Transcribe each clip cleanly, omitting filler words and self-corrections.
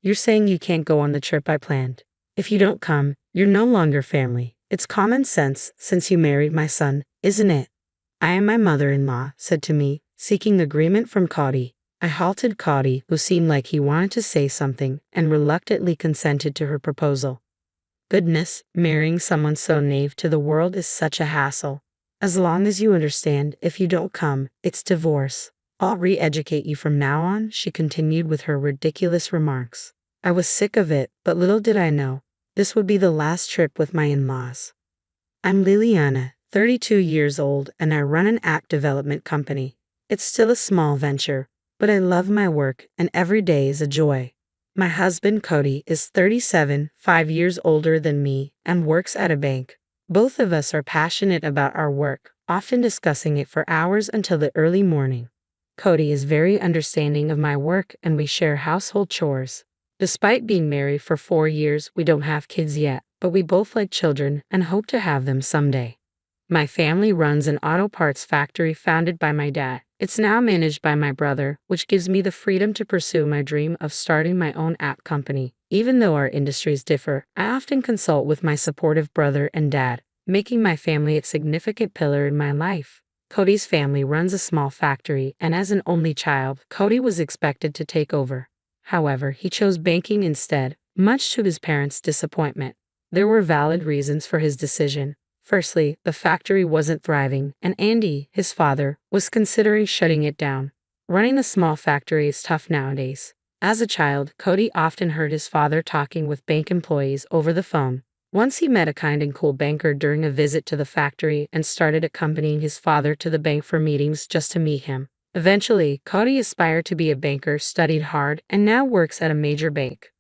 You're saying you can't go on the trip I planned. If you don't come, you're no longer family. It's common sense since you married my son, isn't it? I and my mother-in-law said to me, seeking agreement from Cody. I halted Cody, who seemed like he wanted to say something, and reluctantly consented to her proposal. Goodness, marrying someone so naive to the world is such a hassle. As long as you understand, if you don't come, it's divorce. I'll re-educate you from now on, she continued with her ridiculous remarks. I was sick of it, but little did I know, this would be the last trip with my in-laws. I'm Liliana, 32 years old, and I run an app development company. It's still a small venture, but I love my work, and every day is a joy. My husband Cody is 37, 5 years older than me, and works at a bank. Both of us are passionate about our work, often discussing it for hours until the early morning. Cody is very understanding of my work, and we share household chores. Despite being married for 4 years, we don't have kids yet, but we both like children and hope to have them someday. My family runs an auto parts factory founded by my dad. It's now managed by my brother, which gives me the freedom to pursue my dream of starting my own app company. Even though our industries differ, I often consult with my supportive brother and dad, making my family a significant pillar in my life. Cody's family runs a small factory, and as an only child, Cody was expected to take over. However, he chose banking instead, much to his parents' disappointment. There were valid reasons for his decision. Firstly, the factory wasn't thriving, and Andy, his father, was considering shutting it down. Running a small factory is tough nowadays. As a child, Cody often heard his father talking with bank employees over the phone. Once he met a kind and cool banker during a visit to the factory and started accompanying his father to the bank for meetings just to meet him. Eventually, Cody aspired to be a banker, studied hard, and now works at a major bank.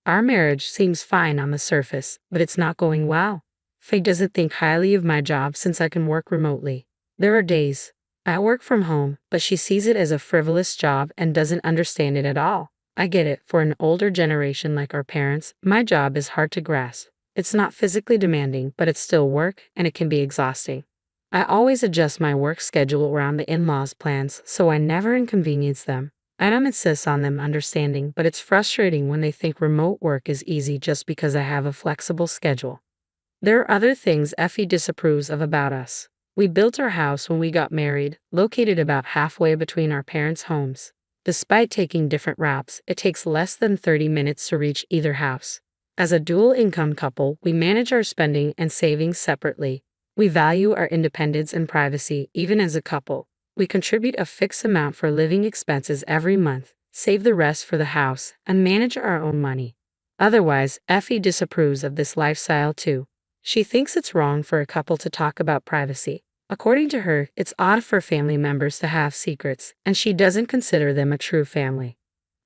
Our marriage seems fine on the surface, but it's not going well. Faye doesn't think highly of my job since I can work remotely. There are days I work from home, but she sees it as a frivolous job and doesn't understand it at all. I get it, for an older generation like our parents, my job is hard to grasp. It's not physically demanding, but it's still work, and it can be exhausting. I always adjust my work schedule around the in-laws' plans, so I never inconvenience them. I don't insist on them understanding, but it's frustrating when they think remote work is easy just because I have a flexible schedule. There are other things Effie disapproves of about us. We built our house when we got married, located about halfway between our parents' homes. Despite taking different routes, it takes less than 30 minutes to reach either house. As a dual-income couple, we manage our spending and savings separately. We value our independence and privacy, even as a couple. We contribute a fixed amount for living expenses every month, save the rest for the house, and manage our own money. Otherwise, Effie disapproves of this lifestyle too. She thinks it's wrong for a couple to talk about privacy. According to her, it's odd for family members to have secrets, and she doesn't consider them a true family.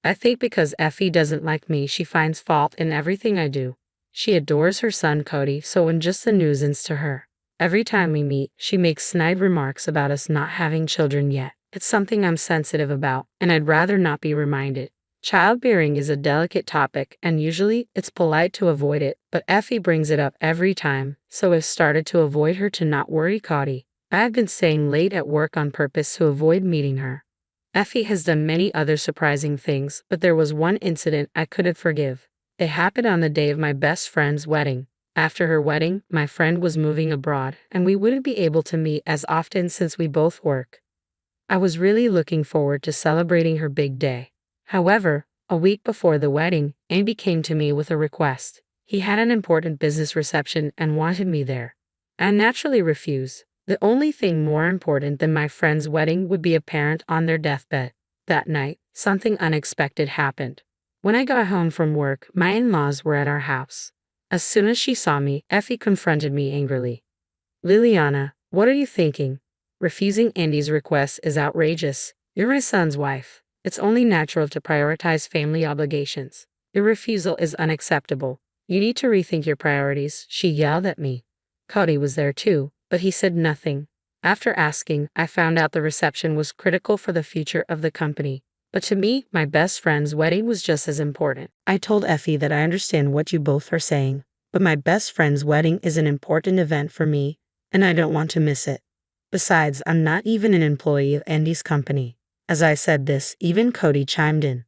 I think because Effie doesn't like me, she finds fault in everything I do. She adores her son Cody, so I'm just a nuisance to her. Every time we meet, she makes snide remarks about us not having children yet. It's something I'm sensitive about, and I'd rather not be reminded. Childbearing is a delicate topic, and usually it's polite to avoid it, but Effie brings it up every time, so I've started to avoid her to not worry Cody. I've been staying late at work on purpose to avoid meeting her. Effie has done many other surprising things, but there was one incident I couldn't forgive. It happened on the day of my best friend's wedding. After her wedding, my friend was moving abroad, and we wouldn't be able to meet as often since we both work. I was really looking forward to celebrating her big day. However, a week before the wedding, Andy came to me with a request. He had an important business reception and wanted me there. I naturally refused. The only thing more important than my friend's wedding would be a parent on their deathbed. That night, something unexpected happened. When I got home from work, my in-laws were at our house. As soon as she saw me, Effie confronted me angrily. Liliana, what are you thinking? Refusing Andy's request is outrageous. You're my son's wife. It's only natural to prioritize family obligations. Your refusal is unacceptable. You need to rethink your priorities, she yelled at me. Cody was there too, but he said nothing. After asking, I found out the reception was critical for the future of the company. But to me, my best friend's wedding was just as important. I told Effie that I understand what you both are saying, but my best friend's wedding is an important event for me, and I don't want to miss it. Besides, I'm not even an employee of Andy's company. As I said this, even Cody chimed in.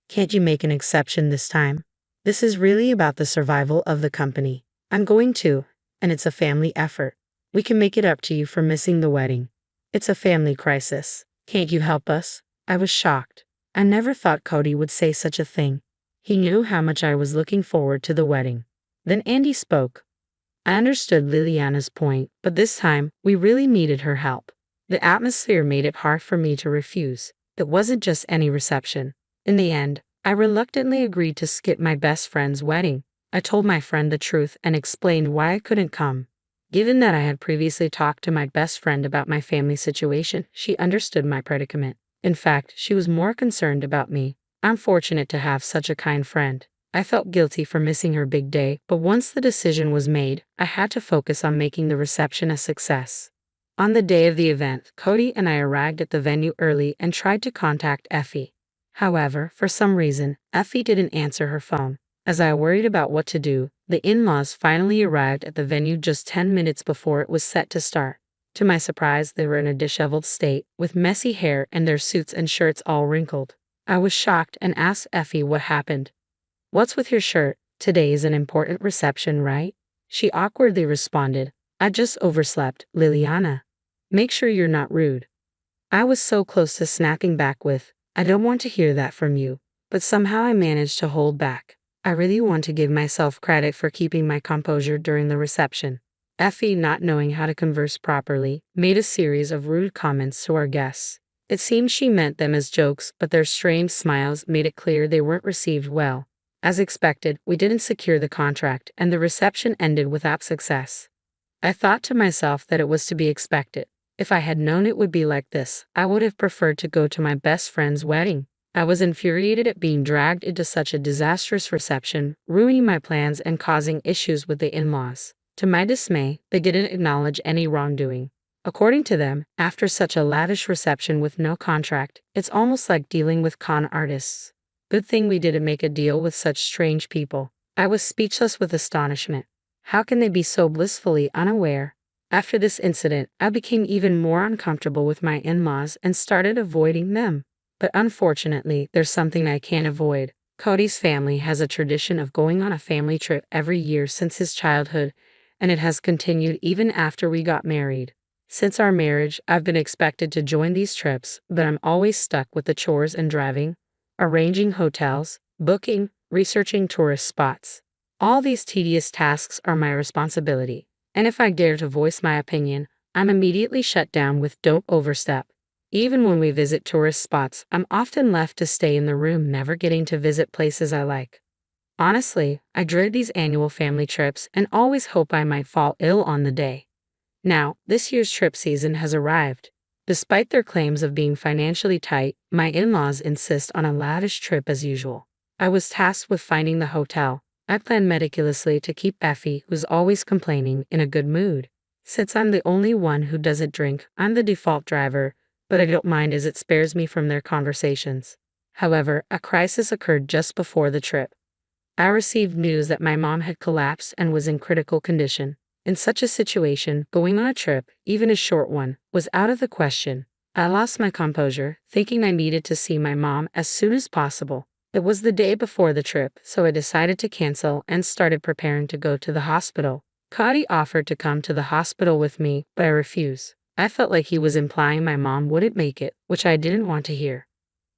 Can't you make an exception this time? This is really about the survival of the company. I'm going to, and it's a family effort. We can make it up to you for missing the wedding. It's a family crisis. Can't you help us? I was shocked. I never thought Cody would say such a thing. He knew how much I was looking forward to the wedding. Then Andy spoke. I understood Liliana's point, but this time, we really needed her help. The atmosphere made it hard for me to refuse. It wasn't just any reception. In the end, I reluctantly agreed to skip my best friend's wedding. I told my friend the truth and explained why I couldn't come. Given that I had previously talked to my best friend about my family situation, she understood my predicament. In fact, she was more concerned about me. I'm fortunate to have such a kind friend. I felt guilty for missing her big day, but once the decision was made, I had to focus on making the reception a success. On the day of the event, Cody and I arrived at the venue early and tried to contact Effie. However, for some reason, Effie didn't answer her phone. As I worried about what to do, the in-laws finally arrived at the venue just 10 minutes before it was set to start. To my surprise, they were in a disheveled state, with messy hair and their suits and shirts all wrinkled. I was shocked and asked Effie what happened. "What's with your shirt? Today is an important reception, right?" She awkwardly responded, "I just overslept, Liliana. Make sure you're not rude." I was so close to snapping back with, "I don't want to hear that from you," but somehow I managed to hold back. I really want to give myself credit for keeping my composure during the reception. Effie, not knowing how to converse properly, made a series of rude comments to our guests. It seemed she meant them as jokes, but their strange smiles made it clear they weren't received well. As expected, we didn't secure the contract, and the reception ended without success. I thought to myself that it was to be expected. If I had known it would be like this, I would have preferred to go to my best friend's wedding. I was infuriated at being dragged into such a disastrous reception, ruining my plans and causing issues with the in-laws. To my dismay, they didn't acknowledge any wrongdoing. According to them, after such a lavish reception with no contract, it's almost like dealing with con artists. Good thing we didn't make a deal with such strange people. I was speechless with astonishment. How can they be so blissfully unaware? After this incident, I became even more uncomfortable with my in-laws and started avoiding them. But unfortunately, there's something I can't avoid. Cody's family has a tradition of going on a family trip every year since his childhood, and it has continued even after we got married. Since our marriage, I've been expected to join these trips, but I'm always stuck with the chores and driving, arranging hotels, booking, researching tourist spots. All these tedious tasks are my responsibility, and if I dare to voice my opinion, I'm immediately shut down with "don't overstep." Even when we visit tourist spots, I'm often left to stay in the room, never getting to visit places I like. Honestly, I dread these annual family trips and always hope I might fall ill on the day. Now, this year's trip season has arrived. Despite their claims of being financially tight, my in-laws insist on a lavish trip as usual. I was tasked with finding the hotel. I planned meticulously to keep Effie, who's always complaining, in a good mood. Since I'm the only one who doesn't drink, I'm the default driver, but I don't mind as it spares me from their conversations. However, a crisis occurred just before the trip. I received news that my mom had collapsed and was in critical condition. In such a situation, going on a trip, even a short one, was out of the question. I lost my composure, thinking I needed to see my mom as soon as possible. It was the day before the trip, so I decided to cancel and started preparing to go to the hospital. Cody offered to come to the hospital with me, but I refused. I felt like he was implying my mom wouldn't make it, which I didn't want to hear.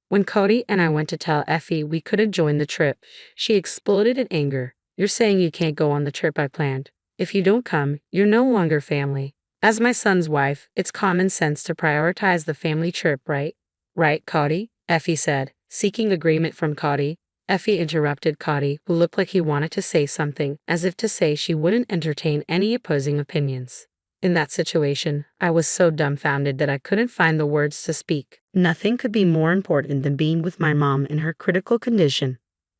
When Cody and I went to tell Effie we couldn't join the trip, she exploded in anger. "You're saying you can't go on the trip I planned. If you don't come, you're no longer family. As my son's wife, it's common sense to prioritize the family trip, right?" "Right, Cody?" Effie said, seeking agreement from Cody. Effie interrupted Cody, who looked like he wanted to say something, as if to say she wouldn't entertain any opposing opinions. In that situation, I was so dumbfounded that I couldn't find the words to speak. Nothing could be more important than being with my mom in her critical condition.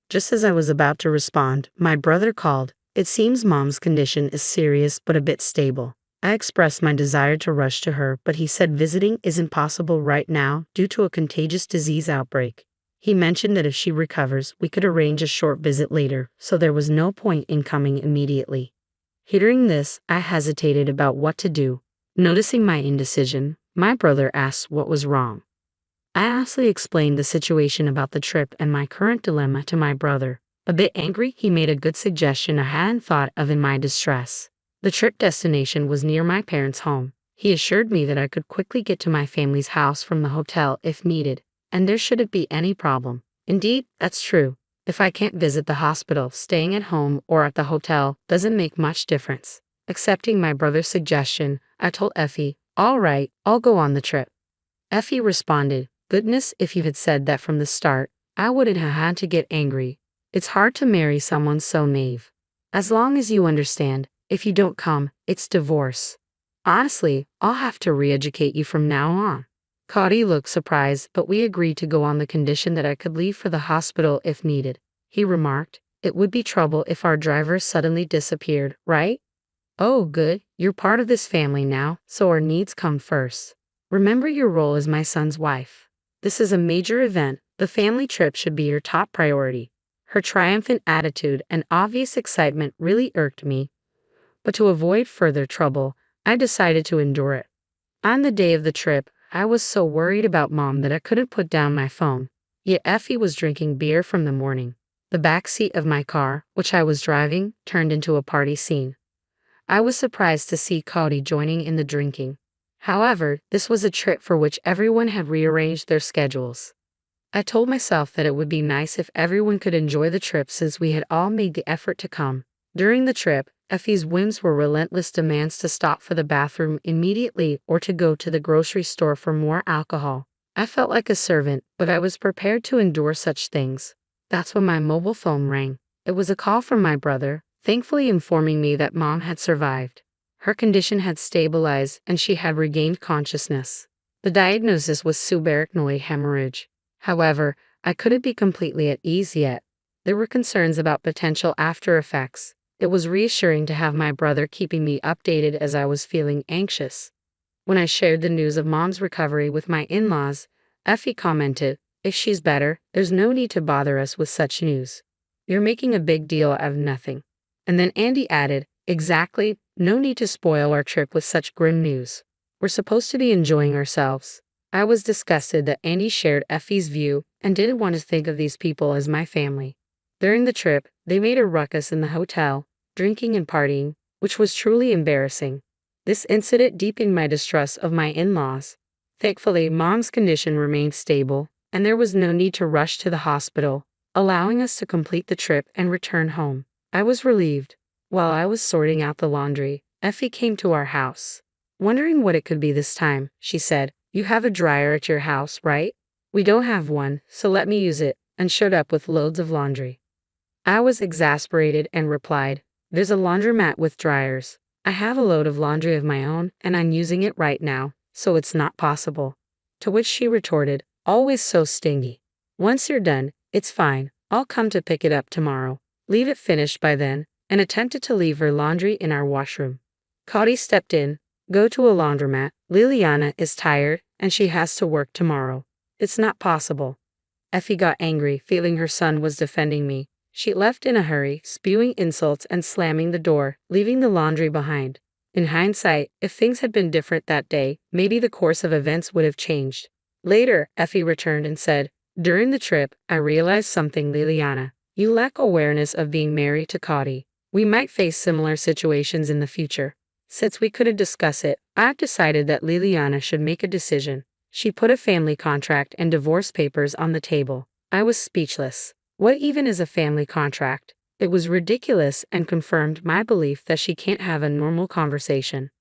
Just as I was about to respond, my brother called. "It seems Mom's condition is serious but a bit stable." I expressed my desire to rush to her, but he said visiting isn't possible right now due to a contagious disease outbreak. He mentioned that if she recovers, we could arrange a short visit later, so there was no point in coming immediately. Hearing this, I hesitated about what to do. Noticing my indecision, my brother asked what was wrong. I honestly explained the situation about the trip and my current dilemma to my brother. A bit angry, he made a good suggestion I hadn't thought of in my distress. The trip destination was near my parents' home. He assured me that I could quickly get to my family's house from the hotel if needed, and there shouldn't be any problem. Indeed, that's true. If I can't visit the hospital, staying at home or at the hotel doesn't make much difference. Accepting my brother's suggestion, I told Effie, "All right, I'll go on the trip." Effie responded, "Goodness, if you had said that from the start, I wouldn't have had to get angry. It's hard to marry someone so naive. As long as you understand, if you don't come, it's divorce. Honestly, I'll have to re-educate you from now on." Cody looked surprised, but we agreed to go on the condition that I could leave for the hospital if needed. He remarked, "It would be trouble if our driver suddenly disappeared, right?" "Oh, good, you're part of this family now, so our needs come first. Remember your role as my son's wife. This is a major event. The family trip should be your top priority." Her triumphant attitude and obvious excitement really irked me, but to avoid further trouble, I decided to endure it. On the day of the trip, I was so worried about Mom that I couldn't put down my phone. Yet Effie was drinking beer from the morning. The back seat of my car, which I was driving, turned into a party scene. I was surprised to see Cody joining in the drinking. However, this was a trip for which everyone had rearranged their schedules. I told myself that it would be nice if everyone could enjoy the trip since we had all made the effort to come. During the trip, Effie's whims were relentless demands to stop for the bathroom immediately or to go to the grocery store for more alcohol. I felt like a servant, but I was prepared to endure such things. That's when my mobile phone rang. It was a call from my brother, thankfully informing me that Mom had survived. Her condition had stabilized and she had regained consciousness. The diagnosis was subarachnoid hemorrhage. However, I couldn't be completely at ease yet. There were concerns about potential after effects. It was reassuring to have my brother keeping me updated as I was feeling anxious. When I shared the news of Mom's recovery with my in-laws, Effie commented, "If she's better, there's no need to bother us with such news. You're making a big deal out of nothing." And then Andy added, "Exactly, no need to spoil our trip with such grim news. We're supposed to be enjoying ourselves." I was disgusted that Andy shared Effie's view and didn't want to think of these people as my family. During the trip, they made a ruckus in the hotel, drinking and partying, which was truly embarrassing. This incident deepened my distrust of my in-laws. Thankfully, Mom's condition remained stable, and there was no need to rush to the hospital, allowing us to complete the trip and return home. I was relieved. While I was sorting out the laundry, Effie came to our house. Wondering what it could be this time, she said, "You have a dryer at your house, right?" "We don't have one, so let me use it," and showed up with loads of laundry. I was exasperated and replied, "There's a laundromat with dryers. I have a load of laundry of my own, and I'm using it right now, so it's not possible." To which she retorted, "Always so stingy. Once you're done, it's fine. I'll come to pick it up tomorrow. Leave it finished by then," and attempted to leave her laundry in our washroom. Cody stepped in. "Go to a laundromat. Liliana is tired, and she has to work tomorrow. It's not possible." Effie got angry, feeling her son was defending me. She left in a hurry, spewing insults and slamming the door, leaving the laundry behind. In hindsight, if things had been different that day, maybe the course of events would have changed. Later, Effie returned and said, "During the trip, I realized something, Liliana. You lack awareness of being married to Cody. We might face similar situations in the future. Since we couldn't discuss it, I've decided that Liliana should make a decision." She put a family contract and divorce papers on the table. I was speechless. What even is a family contract? It was ridiculous and confirmed my belief that she can't have a normal conversation.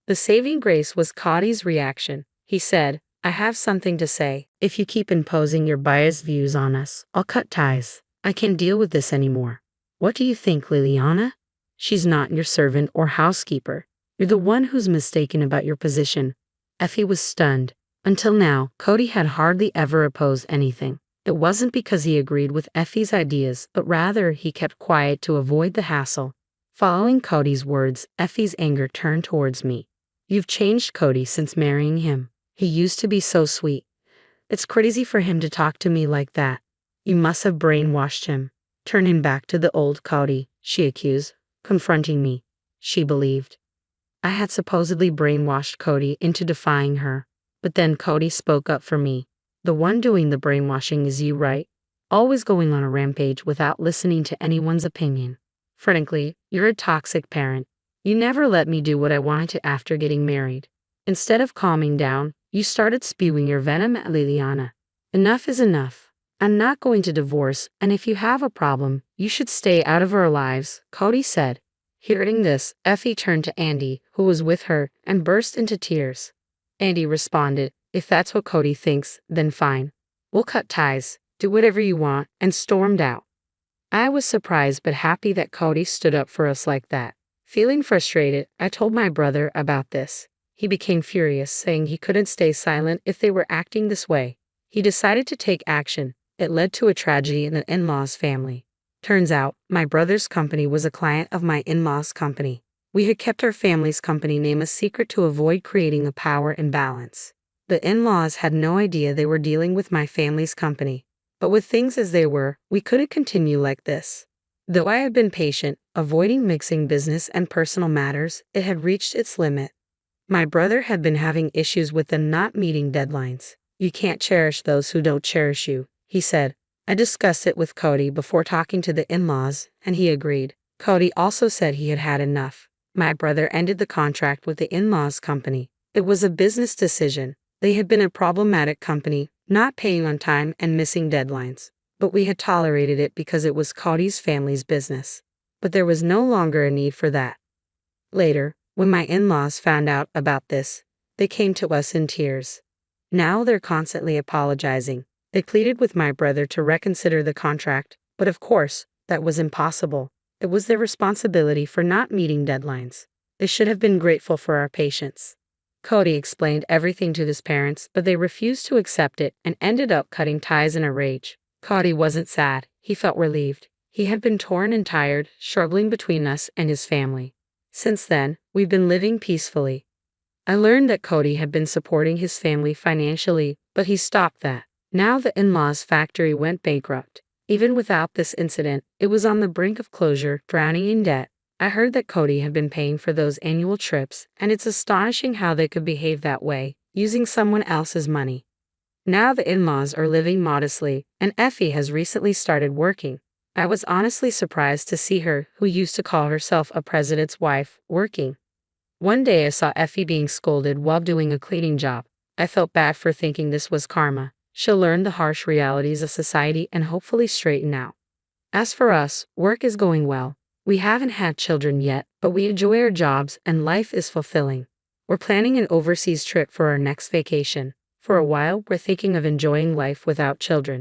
The saving grace was Cody's reaction. He said, "I have something to say. If you keep imposing your biased views on us, I'll cut ties. I can't deal with this anymore." "What do you think, Liliana? She's not your servant or housekeeper. You're the one who's mistaken about your position." Effie was stunned. Until now, Cody had hardly ever opposed anything. It wasn't because he agreed with Effie's ideas, but rather he kept quiet to avoid the hassle. Following Cody's words, Effie's anger turned towards me. "You've changed Cody since marrying him. He used to be so sweet. It's crazy for him to talk to me like that. You must have brainwashed him. Turn him back to the old Cody," she accused, confronting me. She believed I had supposedly brainwashed Cody into defying her. But then Cody spoke up for me. The one doing the brainwashing is you, right? Always going on a rampage without listening to anyone's opinion. Frankly, you're a toxic parent. You never let me do what I wanted to after getting married. Instead of calming down, you started spewing your venom at Liliana. Enough is enough. I'm not going to divorce, and if you have a problem, you should stay out of our lives, Cody said. Hearing this, Effie turned to Andy, who was with her, and burst into tears. Andy responded, "If that's what Cody thinks, then fine. We'll cut ties, do whatever you want," and stormed out. I was surprised but happy that Cody stood up for us like that. Feeling frustrated, I told my brother about this. He became furious, saying he couldn't stay silent if they were acting this way. He decided to take action. It led to a tragedy in the in-laws' family. Turns out, my brother's company was a client of my in-laws' company. We had kept our family's company name a secret to avoid creating a power imbalance. The in-laws had no idea they were dealing with my family's company. But with things as they were, we couldn't continue like this. Though I had been patient, avoiding mixing business and personal matters, it had reached its limit. My brother had been having issues with them not meeting deadlines. "You can't cherish those who don't cherish you," he said. I discussed it with Cody before talking to the in-laws, and he agreed. Cody also said he had had enough. My brother ended the contract with the in-laws company. It was a business decision. They had been a problematic company, not paying on time and missing deadlines. But we had tolerated it because it was Cody's family's business. But there was no longer a need for that. Later, when my in-laws found out about this, they came to us in tears. Now they're constantly apologizing. They pleaded with my brother to reconsider the contract, but of course, that was impossible. It was their responsibility for not meeting deadlines. They should have been grateful for our patience. Cody explained everything to his parents, but they refused to accept it and ended up cutting ties in a rage. Cody wasn't sad. He felt relieved. He had been torn and tired, struggling between us and his family. Since then, we've been living peacefully. I learned that Cody had been supporting his family financially, but he stopped that. Now the in-laws' factory went bankrupt. Even without this incident, it was on the brink of closure, drowning in debt. I heard that Cody had been paying for those annual trips, and it's astonishing how they could behave that way, using someone else's money. Now the in-laws are living modestly, and Effie has recently started working. I was honestly surprised to see her, who used to call herself a president's wife, working. One day I saw Effie being scolded while doing a cleaning job. I felt bad for thinking this was karma. She'll learn the harsh realities of society and hopefully straighten out. As for us, work is going well. We haven't had children yet, but we enjoy our jobs and life is fulfilling. We're planning an overseas trip for our next vacation. For a while, we're thinking of enjoying life without children.